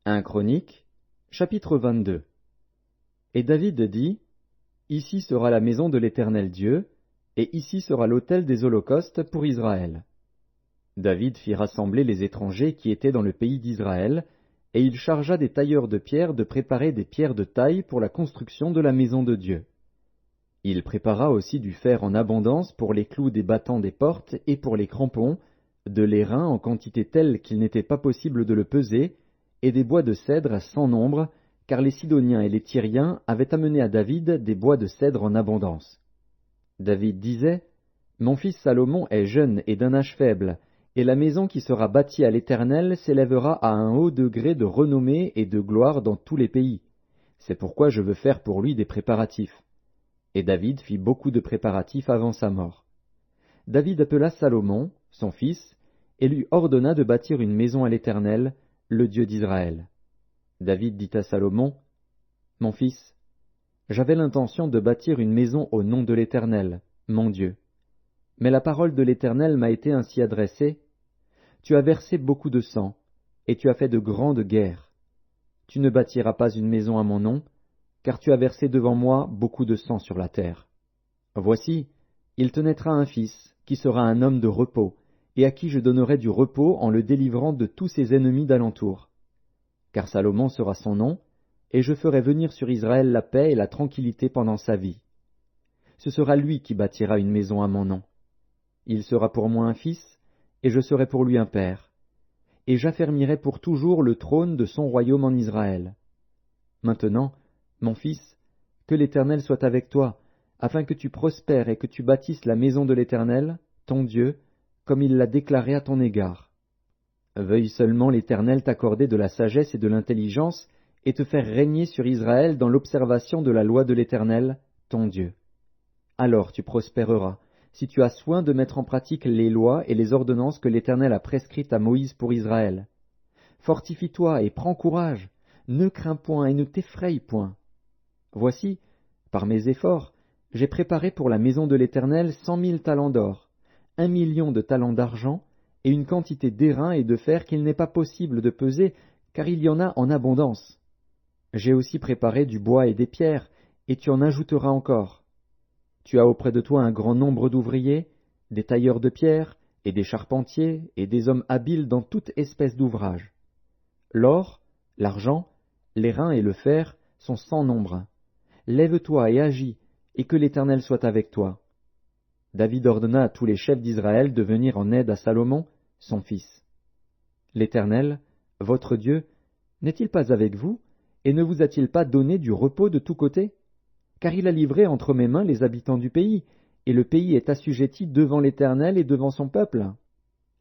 1 Chroniques, chapitre 22. Et David dit, Ici sera la maison de l'Éternel Dieu, et ici sera l'autel des holocaustes pour Israël. David fit rassembler les étrangers qui étaient dans le pays d'Israël, et il chargea des tailleurs de pierre de préparer des pierres de taille pour la construction de la maison de Dieu. Il prépara aussi du fer en abondance pour les clous des battants des portes et pour les crampons, de l'airain en quantité telle qu'il n'était pas possible de le peser, et des bois de cèdre sans nombre, car les Sidoniens et les Tyriens avaient amené à David des bois de cèdre en abondance. David disait, Mon fils Salomon est jeune et d'un âge faible, et la maison qui sera bâtie à l'Éternel s'élèvera à un haut degré de renommée et de gloire dans tous les pays. C'est pourquoi je veux faire pour lui des préparatifs. Et David fit beaucoup de préparatifs avant sa mort. David appela Salomon, son fils, et lui ordonna de bâtir une maison à l'Éternel, le Dieu d'Israël. David dit à Salomon, Mon fils, j'avais l'intention de bâtir une maison au nom de l'Éternel, mon Dieu. Mais la parole de l'Éternel m'a été ainsi adressée, Tu as versé beaucoup de sang, et tu as fait de grandes guerres. Tu ne bâtiras pas une maison à mon nom, car tu as versé devant moi beaucoup de sang sur la terre. Voici, il te naîtra un fils, qui sera un homme de repos, et à qui je donnerai du repos en le délivrant de tous ses ennemis d'alentour. Car Salomon sera son nom, et je ferai venir sur Israël la paix et la tranquillité pendant sa vie. Ce sera lui qui bâtira une maison à mon nom. Il sera pour moi un fils, et je serai pour lui un père. Et j'affermirai pour toujours le trône de son royaume en Israël. Maintenant, mon fils, que l'Éternel soit avec toi, afin que tu prospères et que tu bâtisses la maison de l'Éternel, ton Dieu, comme il l'a déclaré à ton égard. Veuille seulement l'Éternel t'accorder de la sagesse et de l'intelligence, et te faire régner sur Israël dans l'observation de la loi de l'Éternel, ton Dieu. Alors tu prospéreras, si tu as soin de mettre en pratique les lois et les ordonnances que l'Éternel a prescrites à Moïse pour Israël. Fortifie-toi et prends courage, ne crains point et ne t'effraie point. Voici, par mes efforts, j'ai préparé pour la maison de l'Éternel 100 000 talents d'or, 1 million de talents d'argent, et une quantité d'airain et de fer qu'il n'est pas possible de peser, car il y en a en abondance. J'ai aussi préparé du bois et des pierres, et tu en ajouteras encore. Tu as auprès de toi un grand nombre d'ouvriers, des tailleurs de pierre, et des charpentiers, et des hommes habiles dans toute espèce d'ouvrage. L'or, l'argent, l'airain et le fer sont sans nombre. Lève-toi et agis, et que l'Éternel soit avec toi. David ordonna à tous les chefs d'Israël de venir en aide à Salomon, son fils. L'Éternel, votre Dieu, n'est-il pas avec vous, et ne vous a-t-il pas donné du repos de tous côtés? Car il a livré entre mes mains les habitants du pays, et le pays est assujetti devant l'Éternel et devant son peuple.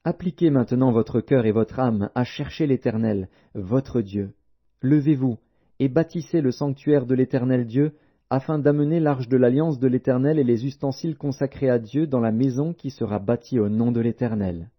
Appliquez maintenant votre cœur et votre âme à chercher l'Éternel, votre Dieu. Levez-vous, et bâtissez le sanctuaire de l'Éternel Dieu, afin d'amener l'arche de l'alliance de l'Éternel et les ustensiles consacrés à Dieu dans la maison qui sera bâtie au nom de l'Éternel.